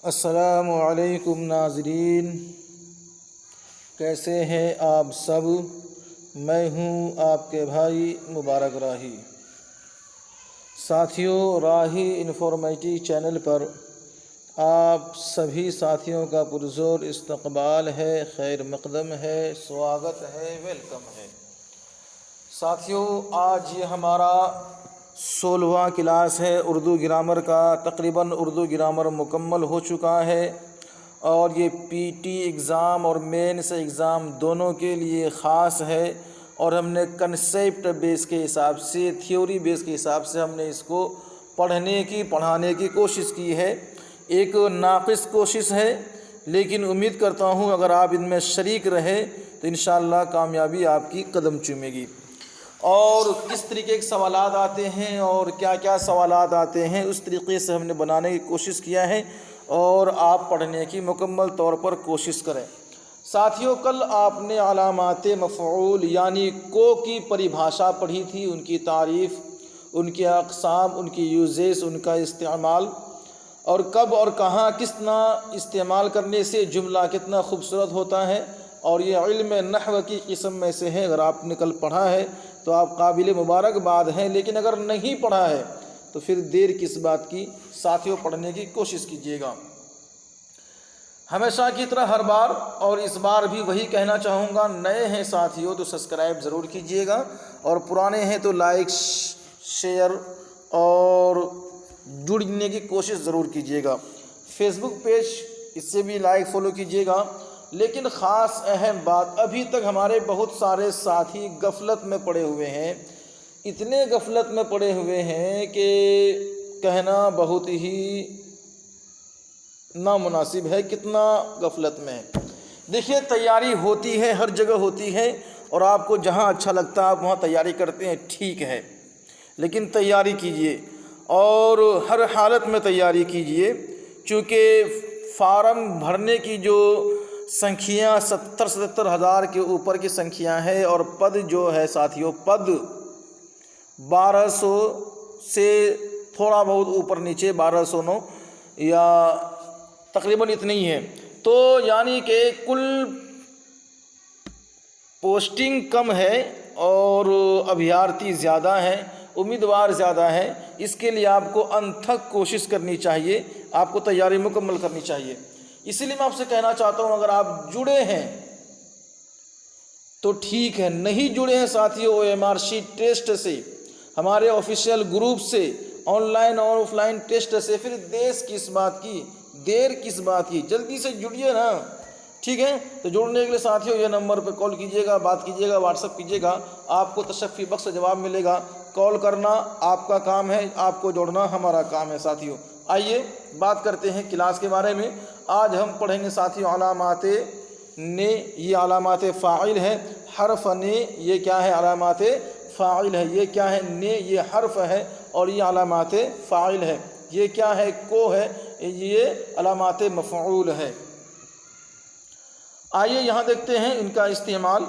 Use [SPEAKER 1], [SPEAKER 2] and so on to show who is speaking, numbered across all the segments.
[SPEAKER 1] السلام علیکم ناظرین، کیسے ہیں آپ سب؟ میں ہوں آپ کے بھائی مبارک راہی۔ ساتھیوں، راہی انفارمیٹیو چینل پر آپ سبھی ساتھیوں کا پرزور استقبال ہے، خیر مقدم ہے، سواگت ہے، ویلکم ہے۔ ساتھیوں، آج یہ ہمارا 16واں کلاس ہے اردو گرامر کا۔ تقریباً اردو گرامر مکمل ہو چکا ہے اور یہ پی ٹی ایگزام اور مینس ایگزام دونوں کے لیے خاص ہے، اور ہم نے کنسیپٹ بیس کے حساب سے، تھیوری بیس کے حساب سے ہم نے اس کو پڑھانے کی کوشش کی ہے۔ ایک ناقص کوشش ہے، لیکن امید کرتا ہوں اگر آپ ان میں شریک رہے تو انشاءاللہ کامیابی آپ کی قدم چومے گی۔ اور کس طریقے کے سوالات آتے ہیں اور کیا کیا سوالات آتے ہیں، اس طریقے سے ہم نے بنانے کی کوشش کیا ہے، اور آپ پڑھنے کی مکمل طور پر کوشش کریں۔ ساتھیوں، کل آپ نے علامات مفعول یعنی کو کی پریبھاشا پڑھی تھی، ان کی تعریف، ان کے اقسام، ان کی یوزیز، ان کا استعمال، اور کب اور کہاں کس طرح استعمال کرنے سے جملہ کتنا خوبصورت ہوتا ہے، اور یہ علم نحو کی قسم میں سے ہے۔ اگر آپ نے کل پڑھا ہے تو آپ قابل مبارکباد ہیں، لیکن اگر نہیں پڑھا ہے تو پھر دیر کس بات کی؟ ساتھیوں، پڑھنے کی کوشش کیجیے گا ہمیشہ کی طرح ہر بار، اور اس بار بھی وہی کہنا چاہوں گا، نئے ہیں ساتھیوں تو سبسکرائب ضرور کیجیے گا، اور پرانے ہیں تو لائک، شیئر اور جڑنے کی کوشش ضرور کیجیے گا۔ فیس بک پیج، اس سے بھی لائک فالو کیجیے گا۔ لیکن خاص اہم بات، ابھی تک ہمارے بہت سارے ساتھی غفلت میں پڑے ہوئے ہیں، اتنے غفلت میں پڑے ہوئے ہیں کہ کہنا بہت ہی نامناسب ہے، کتنا غفلت میں ہے۔ دیکھیے، تیاری ہوتی ہے، ہر جگہ ہوتی ہے، اور آپ کو جہاں اچھا لگتا ہے آپ وہاں تیاری کرتے ہیں، ٹھیک ہے، لیکن تیاری کیجیے اور ہر حالت میں تیاری کیجیے، چونکہ فارم بھرنے کی جو سنکھیاں 70-77 ہزار کے اوپر کی سنکھیاں ہے، اور پد جو ہے ساتھیوں، پد 1200 سے تھوڑا بہت اوپر نیچے، 1209 یا تقریباً اتنی ہی ہے، تو یعنی کہ کل پوسٹنگ کم ہے اور ابھیارتھی زیادہ ہیں، امیدوار زیادہ ہیں۔ اس کے لیے آپ کو انتھک کوشش کرنی چاہیے، آپ کو تیاری مکمل کرنی چاہیے۔ اسی لیے میں آپ سے کہنا چاہتا ہوں، اگر آپ جڑے ہیں تو ٹھیک ہے، نہیں جڑے ہیں ساتھیوں OMR شیٹ ٹیسٹ سے، ہمارے آفیشیل گروپ سے، آن لائن اور آف لائن ٹیسٹ سے، پھر دیر کس بات کی؟ جلدی سے جڑیے نا، ٹھیک ہے؟ تو جڑنے کے لیے ساتھیوں یہ نمبر پہ کال کیجیے گا، بات کیجیے گا، واٹس ایپ کیجیے گا، آپ کو تشفی بخش جواب ملے گا۔ کال کرنا آپ کا کام ہے، آپ کو جوڑنا ہمارا کام ہے۔ ساتھیوں، آئیے بات کرتے ہیں کلاس کے بارے میں۔ آج ہم پڑھیں گے ساتھیوں علامات نے، یہ علامات فاعل ہے۔ حرف نے، یہ کیا ہے؟ علامات فاعل ہے۔ یہ کیا ہے؟ نے، یہ حرف ہے، اور یہ علامات فاعل ہے۔ یہ کیا ہے؟ کو ہے، یہ علامات مفعول ہے۔ آئیے یہاں دیکھتے ہیں ان کا استعمال۔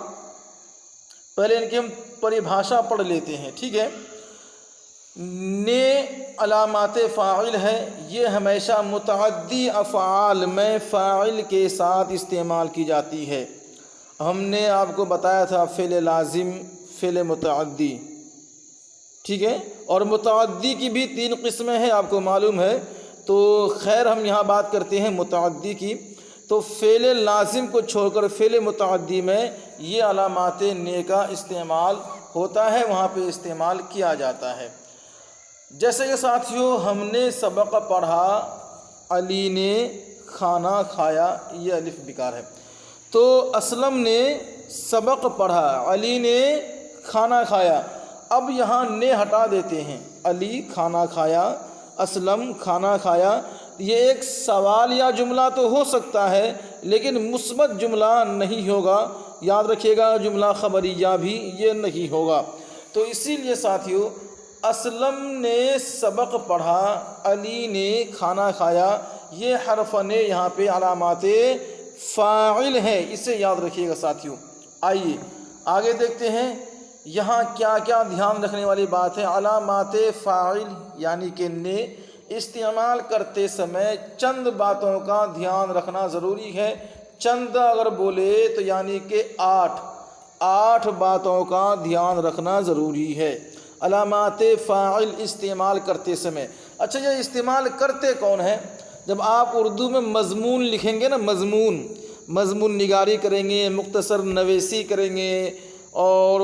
[SPEAKER 1] پہلے ان کی ہم پریبھاشا پڑھ لیتے ہیں، ٹھیک ہے؟ نے علامات فاعل ہے، یہ ہمیشہ متعدی افعال میں فاعل کے ساتھ استعمال کی جاتی ہے۔ ہم نے آپ کو بتایا تھا فعل لازم، فعل متعدی، ٹھیک ہے؟ اور متعدی کی بھی 3 قسمیں ہیں، آپ کو معلوم ہے، تو خیر ہم یہاں بات کرتے ہیں متعدی کی۔ تو فعل لازم کو چھوڑ کر فعل متعدی میں یہ علامات نے کا استعمال ہوتا ہے، وہاں پہ استعمال کیا جاتا ہے۔ جیسے کہ ساتھیوں ہم نے سبق پڑھا، علی نے کھانا کھایا، یہ الف بیکار ہے، تو اسلم نے سبق پڑھا، علی نے کھانا کھایا۔ اب یہاں نے ہٹا دیتے ہیں، علی کھانا کھایا، اسلم کھانا کھایا۔ یہ ایک سوال یا جملہ تو ہو سکتا ہے، لیکن مثبت جملہ نہیں ہوگا، یاد رکھیے گا، جملہ خبریہ بھی یہ نہیں ہوگا۔ تو اسی لیے ساتھیوں اسلم نے سبق پڑھا، علی نے کھانا کھایا، یہ حرف نے یہاں پہ علامات فاعل ہے، اسے یاد رکھیے گا ساتھیوں۔ آئیے آگے دیکھتے ہیں یہاں کیا کیا دھیان رکھنے والی بات ہے۔ علامات فاعل یعنی کہ نے، استعمال کرتے سمے چند باتوں کا دھیان رکھنا ضروری ہے۔ چند اگر بولے تو یعنی کہ 8 باتوں کا دھیان رکھنا ضروری ہے علامات فاعل استعمال کرتے سمے۔ اچھا، یہ استعمال کرتے کون ہیں؟ جب آپ اردو میں مضمون لکھیں گے نا، مضمون نگاری کریں گے، مختصر نویسی کریں گے، اور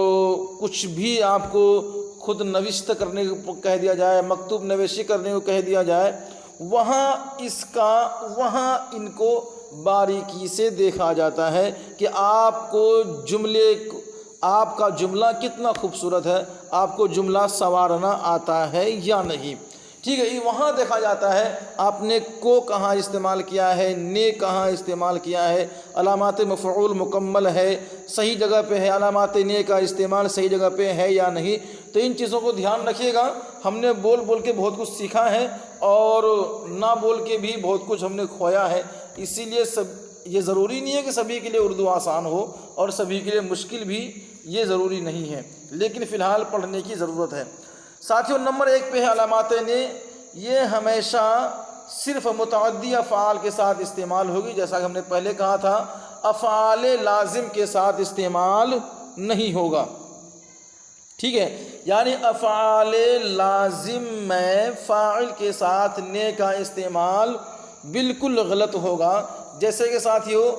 [SPEAKER 1] کچھ بھی آپ کو خود نوشت کرنے کو کہہ دیا جائے، مکتوب نویسی کرنے کو کہہ دیا جائے، وہاں ان کو باریکی سے دیکھا جاتا ہے کہ آپ کا جملہ کتنا خوبصورت ہے، آپ کو جملہ سنوارنا آتا ہے یا نہیں۔ ٹھیک ہے، وہاں دیکھا جاتا ہے آپ نے کو کہاں استعمال کیا ہے، نے کہاں استعمال کیا ہے، علامات مفعول مکمل ہے، صحیح جگہ پہ ہے، علامات نے کا استعمال صحیح جگہ پہ ہے یا نہیں۔ تو ان چیزوں کو دھیان رکھیے گا۔ ہم نے بول کے بہت کچھ سیکھا ہے، اور نہ بول کے بھی بہت کچھ ہم نے کھویا ہے۔ اسی لیے یہ ضروری نہیں ہے کہ سبھی کے لیے اردو آسان ہو، اور سبھی کے لیے مشکل بھی یہ ضروری نہیں ہے، لیکن فی الحال پڑھنے کی ضرورت ہے۔ ساتھیوں، نمبر 1 پہ ہے علامات نے۔ یہ ہمیشہ صرف متعدی افعال کے ساتھ استعمال ہوگی، جیسا کہ ہم نے پہلے کہا تھا، افعال لازم کے ساتھ استعمال نہیں ہوگا۔ ٹھیک ہے، یعنی افعال لازم میں فاعل کے ساتھ نے کا استعمال بالکل غلط ہوگا۔ جیسے کہ ساتھیوں،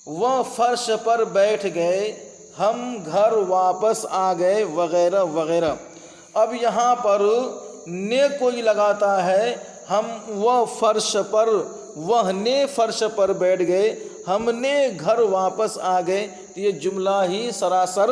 [SPEAKER 1] وہ فرش پر بیٹھ گئے، ہم گھر واپس آ گئے، وغیرہ وغیرہ۔ اب یہاں پر نے کوئی لگاتا ہے، وہ نے فرش پر بیٹھ گئے، ہم نے گھر واپس آ گئے، تو یہ جملہ ہی سراسر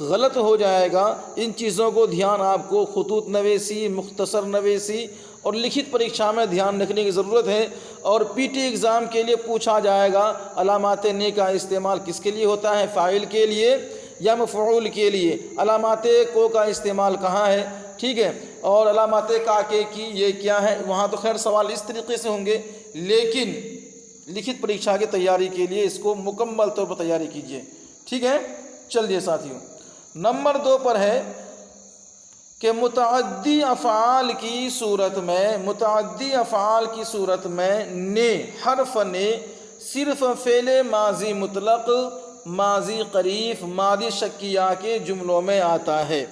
[SPEAKER 1] غلط ہو جائے گا۔ ان چیزوں کو دھیان آپ کو خطوط نویسی، مختصر نویسی اور لکھت پریکشا میں دھیان رکھنے کی ضرورت ہے۔ اور پی ٹی ایگزام کے لیے پوچھا جائے گا علامات نے کا استعمال کس کے لیے ہوتا ہے، فاعل کے لیے یا مفعول کے لیے، علامات کو کا استعمال کہاں ہے، ٹھیک ہے، اور علامات کاکے کی یہ کیا ہے۔ وہاں تو خیر سوال اس طریقے سے ہوں گے، لیکن لکھت پریکشا کی تیاری کے لیے اس کو مکمل طور پر تیاری کیجیے۔ ٹھیک ہے، چلیے ساتھیوں، نمبر 2 پر ہے کہ متعدی افعال کی صورت میں نے، حرف نے صرف فعل ماضی مطلق، ماضی قریب، ماضی شکیہ کے جملوں میں آتا ہے۔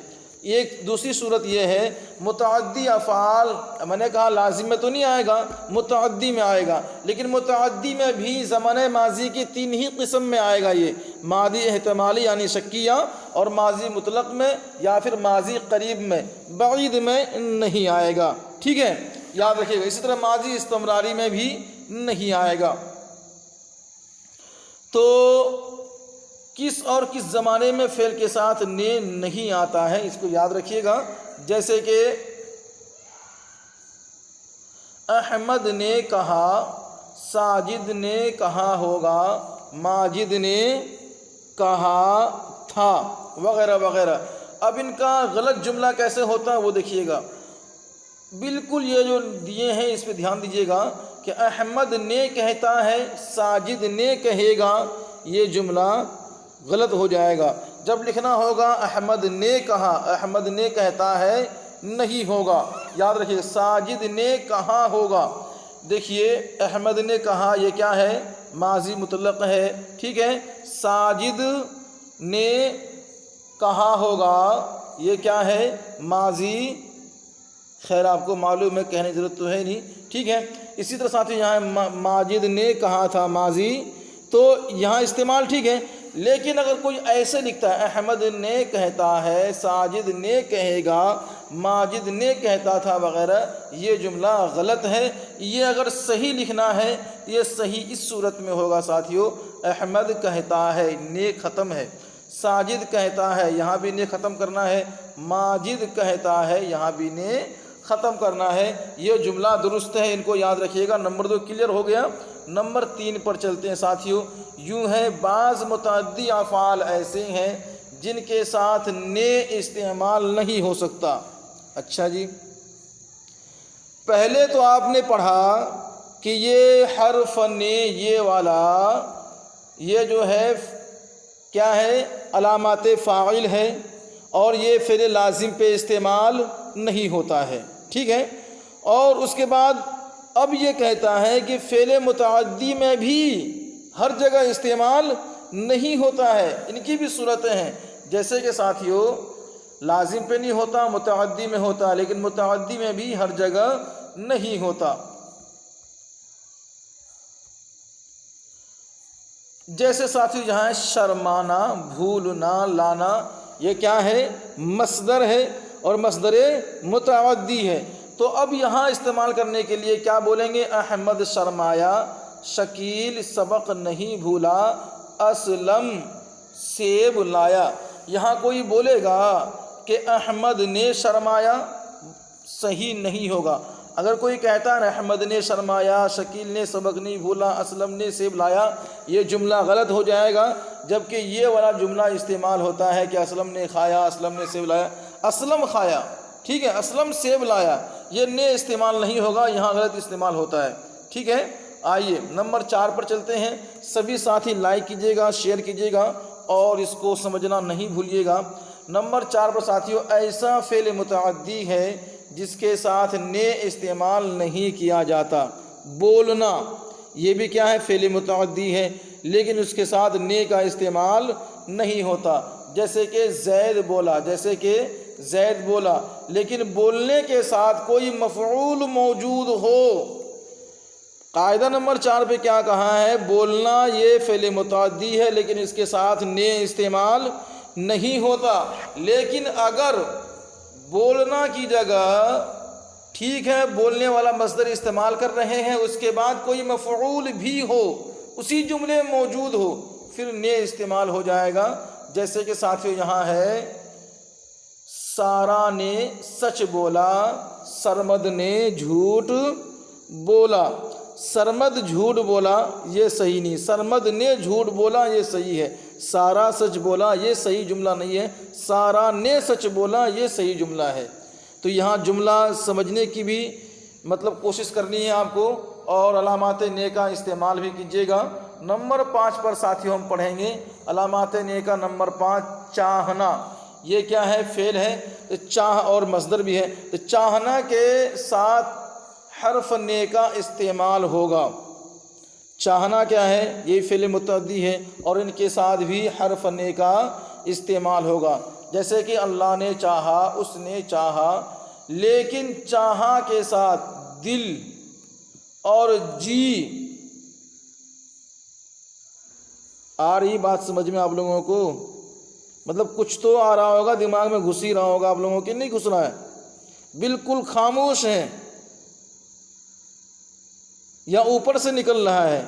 [SPEAKER 1] ایک دوسری صورت یہ ہے، متعدی افعال میں نے کہا لازم میں تو نہیں آئے گا، متعدی میں آئے گا، لیکن متعدی میں بھی زمانہ ماضی کی 3 ہی قسم میں آئے گا۔ یہ ماضی احتمالی یعنی شکیہ، اور ماضی مطلق میں، یا پھر ماضی قریب میں، بعید میں نہیں آئے گا۔ ٹھیک ہے، یاد رکھیے گا۔ اسی طرح ماضی استمراری میں بھی نہیں آئے گا۔ تو کس زمانے میں فعل کے ساتھ نے نہیں آتا ہے، اس کو یاد رکھیے گا۔ جیسے کہ احمد نے کہا، ساجد نے کہا ہوگا، ماجد نے کہا تھا، وغیرہ وغیرہ۔ اب ان کا غلط جملہ کیسے ہوتا ہے وہ دیکھیے گا۔ بالکل یہ جو دیے ہیں اس پہ دھیان دیجیے گا کہ احمد نے کہتا ہے، ساجد نے کہے گا، یہ جملہ غلط ہو جائے گا۔ جب لکھنا ہوگا احمد نے کہا، احمد نے کہتا ہے نہیں ہوگا، یاد رکھیے، ساجد نے کہا ہوگا۔ دیکھیے، احمد نے کہا یہ کیا ہے، ماضی مطلق ہے، ٹھیک ہے۔ ساجد نے کہا ہوگا، یہ کیا ہے، ماضی، خیر آپ کو معلوم ہے، کہنے کی ضرورت تو ہے نہیں، ٹھیک ہے۔ اسی طرح ساتھ یہاں ماجد نے کہا تھا، ماضی، تو یہاں استعمال ٹھیک ہے۔ لیکن اگر کوئی ایسے لکھتا ہے، احمد نے کہتا ہے، ساجد نے کہے گا، ماجد نے کہتا تھا، وغیرہ، یہ جملہ غلط ہے۔ یہ اگر صحیح لکھنا ہے، یہ صحیح اس صورت میں ہوگا ساتھیوں، احمد کہتا ہے، نے ختم ہے، ساجد کہتا ہے، یہاں بھی نے ختم کرنا ہے، ماجد کہتا ہے، یہاں بھی نے ختم کرنا ہے۔ یہ جملہ درست ہے، ان کو یاد رکھیے گا۔ نمبر 2 کلیئر ہو گیا۔ نمبر 3 پر چلتے ہیں ساتھیوں۔ یوں ہے، بعض متعدی افعال ایسے ہیں جن کے ساتھ نے استعمال نہیں ہو سکتا۔ اچھا جی، پہلے تو آپ نے پڑھا کہ یہ حرف نے، یہ والا، یہ جو ہے کیا ہے، علامات فاعل ہے، اور یہ فعل لازم پہ استعمال نہیں ہوتا ہے، ٹھیک ہے۔ اور اس کے بعد اب یہ کہتا ہے کہ فعل متعدی میں بھی ہر جگہ استعمال نہیں ہوتا ہے، ان کی بھی صورتیں ہیں، جیسے کہ ساتھیوں لازم پہ نہیں ہوتا، متعدی میں ہوتا، لیکن متعدی میں بھی ہر جگہ نہیں ہوتا۔ جیسے ساتھی جہاں شرمانا، بھولنا، لانا، یہ کیا ہے؟ مصدر ہے اور مصدر متعدی ہے۔ تو اب یہاں استعمال کرنے کے لیے کیا بولیں گے؟ احمد شرمایا، شکیل سبق نہیں بھولا، اسلم سیب لایا۔ یہاں کوئی بولے گا کہ احمد نے شرمایا، صحیح نہیں ہوگا۔ اگر کوئی کہتا ہے احمد نے شرمایا، شکیل نے سبق نہیں بھولا، اسلم نے سیب لایا، یہ جملہ غلط ہو جائے گا، جبکہ یہ والا جملہ استعمال ہوتا ہے کہ اسلم نے کھایا، اسلم نے سیب لایا، اسلم کھایا، ٹھیک ہے، اسلم سیب لایا، یہ نے استعمال نہیں ہوگا، یہاں غلط استعمال ہوتا ہے، ٹھیک ہے۔ آئیے نمبر 4 پر چلتے ہیں۔ سبھی ساتھی لائک کیجیے گا، شیئر کیجیے گا اور اس کو سمجھنا نہیں بھولیے گا۔ نمبر 4 پر ساتھیوں ایسا فعل متعدی ہے جس کے ساتھ نے استعمال نہیں کیا جاتا۔ بولنا یہ بھی کیا ہے؟ فعل متعدی ہے، لیکن اس کے ساتھ نے کا استعمال نہیں ہوتا۔ جیسے کہ زید بولا، جیسے کہ زید بولا، لیکن بولنے کے ساتھ کوئی مفعول موجود ہو۔ قاعدہ نمبر 4 پہ کیا کہا ہے؟ بولنا یہ فعل متعدی ہے، لیکن اس کے ساتھ نے استعمال نہیں ہوتا۔ لیکن اگر بولنا کی جگہ، ٹھیک ہے، بولنے والا مصدر استعمال کر رہے ہیں، اس کے بعد کوئی مفعول بھی ہو، اسی جملے میں موجود ہو، پھر نے استعمال ہو جائے گا۔ جیسے کہ ساتھیوں یہاں ہے سارا نے سچ بولا، سرمد نے جھوٹ بولا۔ سرمد جھوٹ بولا یہ صحیح نہیں، سرمد نے جھوٹ بولا یہ صحیح ہے۔ سارا سچ بولا یہ صحیح جملہ نہیں ہے، سارا نے سچ بولا یہ صحیح جملہ ہے۔ تو یہاں جملہ سمجھنے کی بھی مطلب کوشش کرنی ہے آپ کو، اور علامات نے کا استعمال بھی کیجیے گا۔ نمبر 5 پر ساتھیوں ہم پڑھیں گے علامات نے کا نمبر 5، چاہنا۔ یہ کیا ہے؟ فعل ہے، چاہ اور مصدر بھی ہے۔ تو چاہنا کے ساتھ حرف نے کا استعمال ہوگا۔ چاہنا کیا ہے؟ یہ فعل متعدی ہے اور ان کے ساتھ بھی حرف نے کا استعمال ہوگا۔ جیسے کہ اللہ نے چاہا، اس نے چاہا، لیکن چاہا کے ساتھ دل اور جی آ رہی بات سمجھ میں آپ لوگوں کو؟ مطلب کچھ تو آ رہا ہوگا، دماغ میں گھس ہی رہا ہوگا آپ لوگوں کے، نہیں گھس رہا ہے؟ بالکل خاموش ہیں یا اوپر سے نکل رہا ہے؟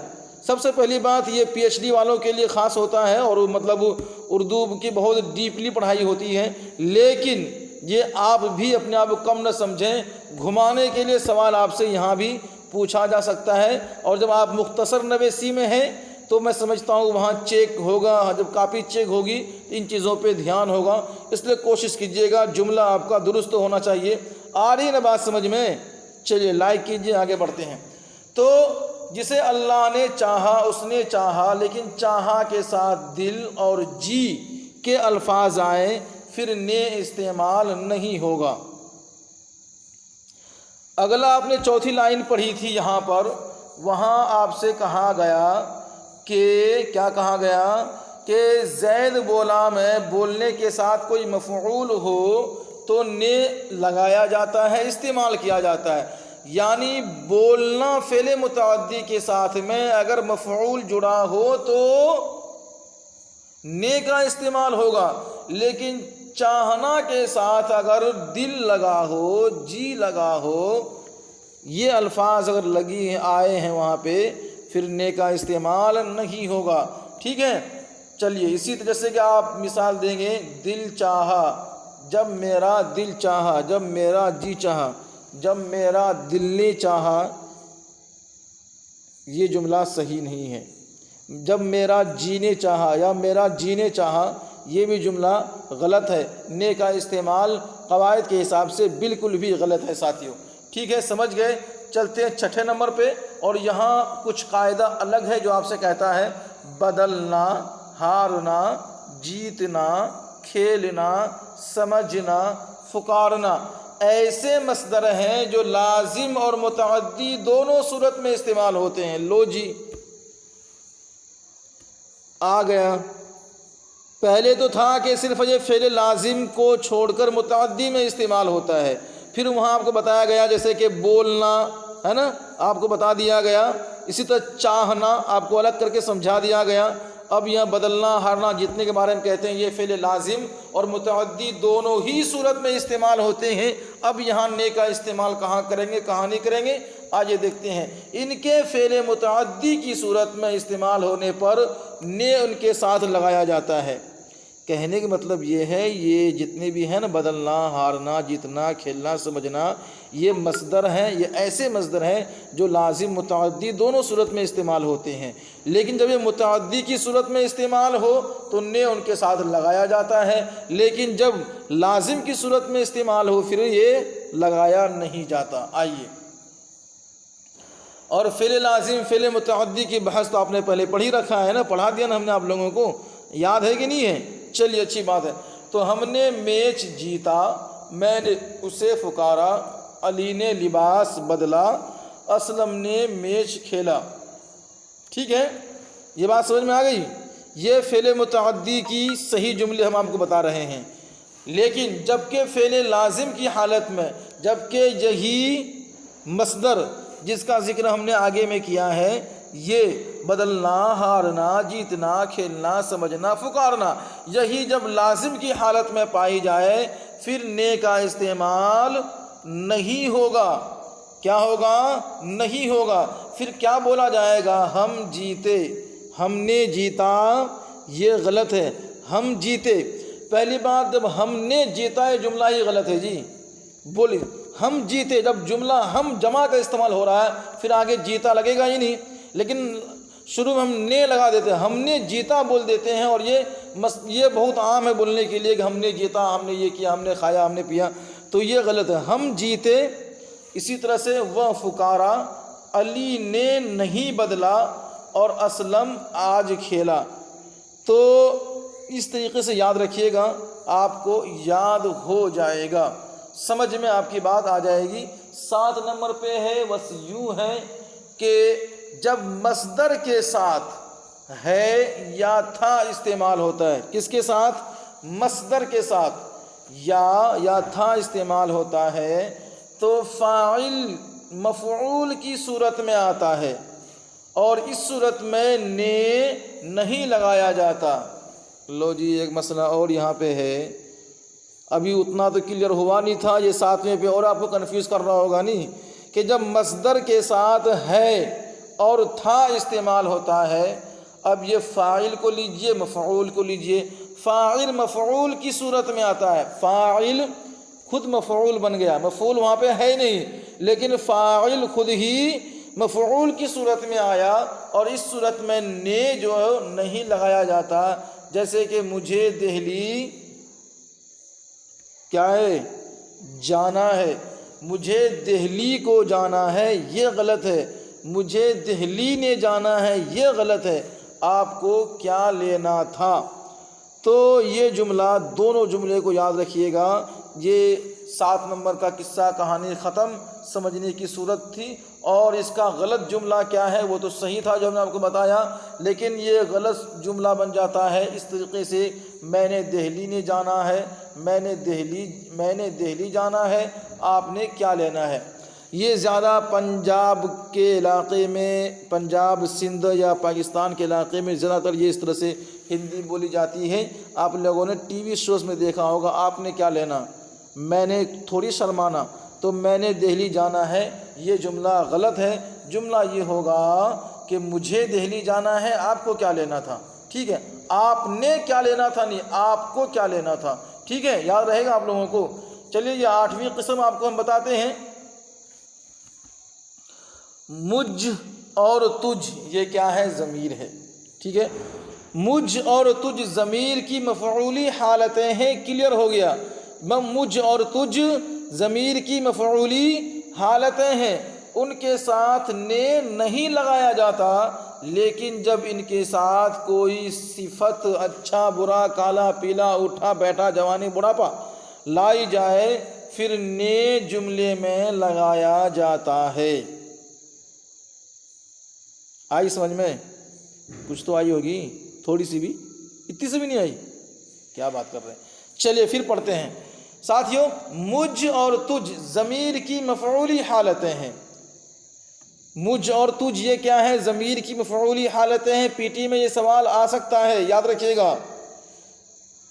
[SPEAKER 1] سب سے پہلی بات یہ پی ایچ ڈی والوں کے لیے خاص ہوتا ہے، اور مطلب اردو کی بہت ڈیپلی پڑھائی ہوتی ہے، لیکن یہ آپ بھی اپنے آپ کو کم نہ سمجھیں، گھمانے کے لیے سوال آپ سے یہاں بھی پوچھا جا سکتا ہے، اور جب آپ مختصر نویسی میں ہیں تو میں سمجھتا ہوں وہاں چیک ہوگا، جب کاپی چیک ہوگی ان چیزوں پہ دھیان ہوگا، اس لیے کوشش کیجیے گا جملہ آپ کا درست ہونا چاہیے۔ آ رہی نا بات سمجھ میں؟ چلیے لائک کیجیے، آگے بڑھتے ہیں۔ تو جسے اللہ نے چاہا، اس نے چاہا، لیکن چاہا کے ساتھ دل اور جی کے الفاظ آئیں، پھر نے استعمال نہیں ہوگا۔ اگلا آپ نے چوتھی لائن پڑھی تھی یہاں پر، وہاں آپ سے کہا گیا کہ کیا کہا گیا؟ کہ زید بولا میں بولنے کے ساتھ کوئی مفعول ہو تو نے لگایا جاتا ہے، استعمال کیا جاتا ہے۔ یعنی بولنا فعل متعدی کے ساتھ میں اگر مفعول جڑا ہو تو نے کا استعمال ہوگا، لیکن چاہنا کے ساتھ اگر دل لگا ہو، جی لگا ہو، یہ الفاظ اگر لگی آئے ہیں وہاں پہ، پھر نے کا استعمال نہیں ہوگا، ٹھیک ہے۔ چلیے اسی طرح سے کہ آپ مثال دیں گے، دل چاہا، جب میرا دل چاہا، جب میرا جی چاہا، جب میرا دل نے چاہا، یہ جملہ صحیح نہیں ہے۔ جب میرا جی نے چاہا یا میرا جی نے چاہا، یہ بھی جملہ غلط ہے، نے کا استعمال قواعد کے حساب سے بالکل بھی غلط ہے ساتھیوں، ٹھیک ہے، سمجھ گئے۔ چلتے ہیں 6 نمبر پہ، اور یہاں کچھ قاعدہ الگ ہے جو آپ سے کہتا ہے بدلنا، ہارنا، جیتنا، کھیلنا، سمجھنا، پکارنا۔ ایسے مصدر ہیں جو لازم اور متعدی دونوں صورت میں استعمال ہوتے ہیں۔ لو جی آ گیا، پہلے تو تھا کہ صرف یہ فعل لازم کو چھوڑ کر متعدی میں استعمال ہوتا ہے، پھر وہاں آپ کو بتایا گیا جیسے کہ بولنا ہے نا، آپ کو بتا دیا گیا، اسی طرح چاہنا آپ کو الگ کر کے سمجھا دیا گیا۔ اب یہاں بدلنا ہارنا جتنے کے بارے میں کہتے ہیں یہ فعل لازم اور متعدی دونوں ہی صورت میں استعمال ہوتے ہیں۔ اب یہاں نے کا استعمال کہاں کریں گے کہاں نہیں کریں گے آج یہ دیکھتے ہیں۔ ان کے فعل متعدی کی صورت میں استعمال ہونے پر نے ان کے ساتھ لگایا جاتا ہے۔ کہنے کا مطلب یہ ہے یہ جتنے بھی ہیں نا بدلنا ہارنا جیتنا کھیلنا سمجھنا یہ مصدر ہیں، یہ ایسے مصدر ہیں جو لازم متعدی دونوں صورت میں استعمال ہوتے ہیں، لیکن جب یہ متعدی کی صورت میں استعمال ہو تو نے ان کے ساتھ لگایا جاتا ہے، لیکن جب لازم کی صورت میں استعمال ہو پھر یہ لگایا نہیں جاتا۔ آئیے، اور فعل لازم فعل متعدی کی بحث تو آپ نے پہلے پڑھ ہی رکھا ہے نا، پڑھا دیا نا ہم نے آپ لوگوں کو، یاد ہے کہ نہیں ہے؟ چلیے اچھی بات ہے۔ تو ہم نے میچ جیتا، میں نے اسے پکارا، علی نے لباس بدلا، اسلم نے میچ کھیلا۔ ٹھیک ہے، یہ بات سمجھ میں آ گئی؟ یہ فعل متعدی کی صحیح جملے ہم آپ کو بتا رہے ہیں، لیکن جبکہ فعل لازم کی حالت میں، جبکہ یہی مصدر جس کا ذکر ہم نے آگے میں کیا ہے، یہ بدلنا ہارنا جیتنا کھیلنا سمجھنا پکارنا، یہی جب لازم کی حالت میں پائی جائے پھر نے کا استعمال نہیں ہوگا۔ کیا ہوگا؟ نہیں ہوگا۔ پھر کیا بولا جائے گا؟ ہم جیتے، ہم نے جیتا، یہ غلط ہے، ہم جیتے۔ پہلی بات جب ہم نے جیتا یہ جملہ ہی غلط ہے جی، بولی ہم جیتے، جب جملہ ہم جمع کا استعمال ہو رہا ہے پھر آگے جیتا لگے گا ہی نہیں، لیکن شروع میں ہم نے لگا دیتے ہیں، ہم نے جیتا بول دیتے ہیں، اور یہ بہت عام ہے بولنے کے لیے کہ ہم نے جیتا، ہم نے یہ کیا، ہم نے کھایا، ہم نے پیا، تو یہ غلط ہے۔ ہم جیتے، اسی طرح سے وہ پکارا، علی نے نہیں بدلا، اور اسلم آج کھیلا۔ تو اس طریقے سے یاد رکھیے گا، آپ کو یاد ہو جائے گا، سمجھ میں آپ کی بات آ جائے گی۔ 7 نمبر پہ ہے، بس یوں ہے کہ جب مصدر کے ساتھ ہے یا تھا استعمال ہوتا ہے، کس کے ساتھ؟ مصدر کے ساتھ یا تھا استعمال ہوتا ہے تو فاعل مفعول کی صورت میں آتا ہے، اور اس صورت میں نے نہیں لگایا جاتا۔ لو جی ایک مسئلہ اور یہاں پہ ہے، ابھی اتنا تو کلیئر ہوا نہیں تھا، یہ 7ویں پہ اور آپ کو کنفیوز کر رہا ہوگا نہیں، کہ جب مصدر کے ساتھ ہے اور تھا استعمال ہوتا ہے، اب یہ فاعل کو لیجئے مفعول کو لیجئے، فاعل مفعول کی صورت میں آتا ہے، فاعل خود مفعول بن گیا، مفعول وہاں پہ ہے نہیں، لیکن فاعل خود ہی مفعول کی صورت میں آیا، اور اس صورت میں نے جو نہیں لگایا جاتا، جیسے کہ مجھے دہلی کیا ہے؟ جانا ہے، مجھے دہلی کو جانا ہے، یہ غلط ہے، مجھے دہلی نے جانا ہے، یہ غلط ہے، آپ کو کیا لینا تھا؟ تو یہ جملہ دونوں جملے کو یاد رکھیے گا۔ یہ 7 نمبر کا قصہ کہانی ختم، سمجھنے کی صورت تھی، اور اس کا غلط جملہ کیا ہے وہ تو صحیح تھا جو ہم نے آپ کو بتایا، لیکن یہ غلط جملہ بن جاتا ہے اس طریقے سے، میں نے دہلی نے جانا ہے، میں نے دہلی جانا ہے، آپ نے کیا لینا ہے۔ یہ زیادہ پنجاب کے علاقے میں، پنجاب سندھ یا پاکستان کے علاقے میں زیادہ تر یہ اس طرح سے ہندی بولی جاتی ہے۔ آپ لوگوں نے ٹی وی شوز میں دیکھا ہوگا، آپ نے کیا لینا، میں نے تھوڑی شرمانا، تو میں نے دہلی جانا ہے، یہ جملہ غلط ہے۔ جملہ یہ ہوگا کہ مجھے دہلی جانا ہے، آپ کو کیا لینا تھا، ٹھیک ہے، آپ نے کیا لینا تھا نہیں، آپ کو کیا لینا تھا، ٹھیک ہے، یاد رہے گا آپ لوگوں کو۔ چلیے یہ 8ویں قسم آپ کو ہم بتاتے ہیں، مجھ اور تجھ، یہ کیا ہے؟ ضمیر ہے، ٹھیک ہے، مجھ اور تجھ ضمیر کی مفعولی حالتیں ہیں، کلیئر ہو گیا، مجھ اور تجھ ضمیر کی مفعولی حالتیں ہیں، ان کے ساتھ نے نہیں لگایا جاتا، لیکن جب ان کے ساتھ کوئی صفت اچھا برا کالا پیلا اٹھا بیٹھا جوانی بڑھاپا لائی جائے پھر نے جملے میں لگایا جاتا ہے۔ آئی سمجھ میں؟ کچھ تو آئی ہوگی، تھوڑی سی بھی، اتنی سی بھی نہیں آئی؟ کیا بات کر رہے ہیں؟ چلیے پھر پڑھتے ہیں ساتھیوں۔ مجھ اور تجھ ضمیر کی مفعولی حالتیں ہیں۔ مجھ اور تجھ یہ کیا ہے؟ ضمیر کی مفعولی حالتیں ہیں۔ پی ٹی میں یہ سوال آ سکتا ہے، یاد رکھیے گا۔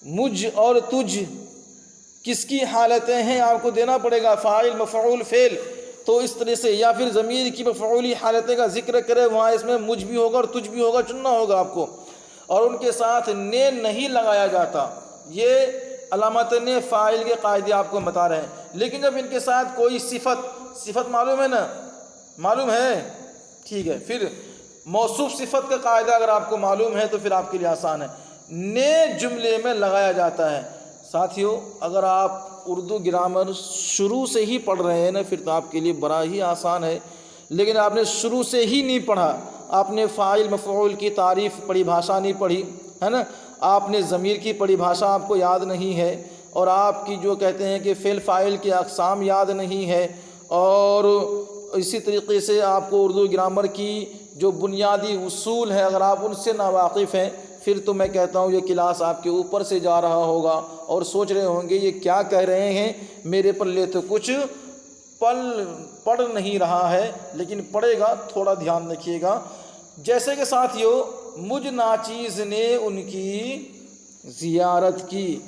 [SPEAKER 1] مجھ اور تجھ کس کی حالتیں ہیں آپ کو دینا پڑے گا، فاعل مفعول فعل۔ تو اس طرح سے، یا پھر ضمیر کی مفعولی حالتیں کا ذکر کرے، وہاں اس میں مجھ بھی ہوگا اور تجھ بھی ہوگا، چننا ہوگا آپ کو، اور ان کے ساتھ نے نہیں لگایا جاتا۔ یہ علامت نے فاعل کے قاعدے آپ کو بتا رہے ہیں۔ لیکن جب ان کے ساتھ کوئی صفت معلوم ہے نا، معلوم ہے؟ ٹھیک ہے، پھر موصوف صفت کا قاعدہ اگر آپ کو معلوم ہے تو پھر آپ کے لیے آسان ہے۔ نے جملے میں لگایا جاتا ہے۔ ساتھیوں، اگر آپ اردو گرامر شروع سے ہی پڑھ رہے ہیں نا، پھر تو آپ کے لیے بڑا ہی آسان ہے۔ لیکن آپ نے شروع سے ہی نہیں پڑھا، آپ نے فاعل مفعول کی تعریف پریبھاشا نہیں پڑھی ہے نا، آپ نے ضمیر کی پریبھاشا آپ کو یاد نہیں ہے، اور آپ کی جو کہتے ہیں کہ فعل فاعل کے اقسام یاد نہیں ہے، اور اسی طریقے سے آپ کو اردو گرامر کی جو بنیادی اصول ہے اگر آپ ان سے ناواقف ہیں، پھر تو میں کہتا ہوں یہ کلاس آپ کے اوپر سے جا رہا ہوگا اور سوچ رہے ہوں گے یہ کیا کہہ رہے ہیں، میرے پلے تو کچھ پڑھ نہیں رہا ہے، لیکن پڑھے گا، تھوڑا دھیان رکھیے گا۔ جیسے کہ ساتھیوں، مجھ ناچیز نے ان کی زیارت کی،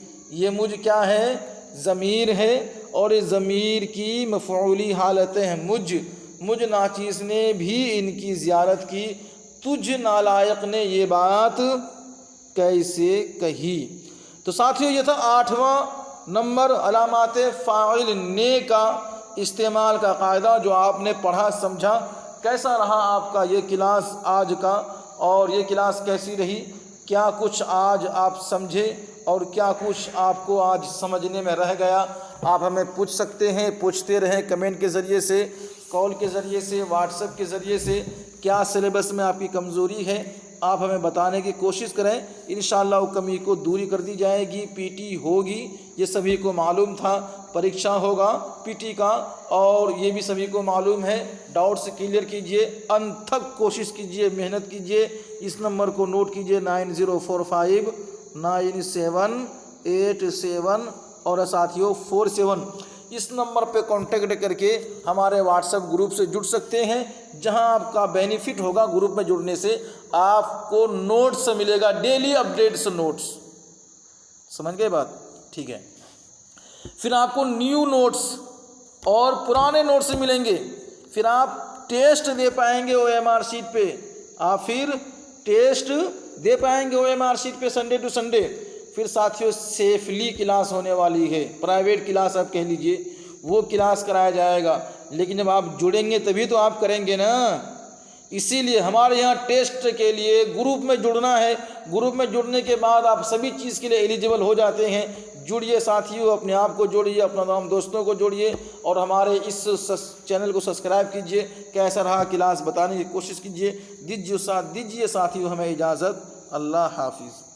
[SPEAKER 1] یہ مجھ کیا ہے؟ ضمیر ہے، اور اس ضمیر کی مفعولی حالتیں ہیں۔ مجھ ناچیز نے بھی ان کی زیارت کی، تجھ نالائق نے یہ بات کیسے کہی۔ تو ساتھیوں، یہ تھا 8واں نمبر علامات فاعل نے کا استعمال کا قاعدہ، جو آپ نے پڑھا سمجھا۔ کیسا رہا آپ کا یہ کلاس آج کا، اور یہ کلاس کیسی رہی؟ کیا کچھ آج آپ سمجھے اور کیا کچھ آپ کو آج سمجھنے میں رہ گیا؟ آپ ہمیں پوچھ سکتے ہیں، پوچھتے رہیں کمنٹ کے ذریعے سے، کال کے ذریعے سے، واٹس ایپ کے ذریعے سے۔ کیا سلیبس میں آپ کی کمزوری ہے، آپ ہمیں بتانے کی کوشش کریں، انشاءاللہ وہ کمی کو دوری کر دی جائے گی۔ پی ٹی ہوگی، یہ سبھی کو معلوم تھا، پریکشا ہوگا پی ٹی کا، اور یہ بھی سبھی کو معلوم ہے۔ ڈاؤٹس کلیئر کیجئے، انتھک کوشش کیجئے، محنت کیجئے۔ اس نمبر کو نوٹ کیجئے، 90459787 اور ساتھیوں 47۔ اس نمبر پہ کانٹیکٹ کر کے ہمارے واٹس ایپ گروپ سے جڑ سکتے ہیں، جہاں آپ کا بینیفٹ ہوگا گروپ میں جڑنے سے، آپ کو نوٹس ملے گا، ڈیلی اپڈیٹس نوٹس۔ سمجھ گئے بات؟ ٹھیک ہے، پھر آپ کو نیو نوٹس اور پرانے نوٹس ملیں گے، پھر آپ ٹیسٹ دے پائیں گے او ایم آر شیٹ پہ، آپ پھر ٹیسٹ دے پائیں گے او ایم آر شیٹ پہ سنڈے ٹو سنڈے۔ پھر ساتھیوں سیفلی کلاس ہونے والی ہے، پرائیویٹ کلاس آپ کہہ لیجئے، وہ کلاس کرایا جائے گا، لیکن جب آپ جڑیں گے تبھی تو آپ کریں گے نا۔ اسی لیے ہمارے یہاں ٹیسٹ کے لیے گروپ میں جڑنا ہے، گروپ میں جڑنے کے بعد آپ سبھی چیز کے لیے ایلیجیبل ہو جاتے ہیں۔ جڑیے ساتھیوں، اپنے آپ کو جوڑیے، اپنا تمام دوستوں کو جوڑیے، اور ہمارے اس چینل کو سبسکرائب کیجئے۔ کیسا رہا کلاس بتانے کی کوشش کیجئے۔ دیجیے ساتھیوں ہمیں اجازت، اللہ حافظ۔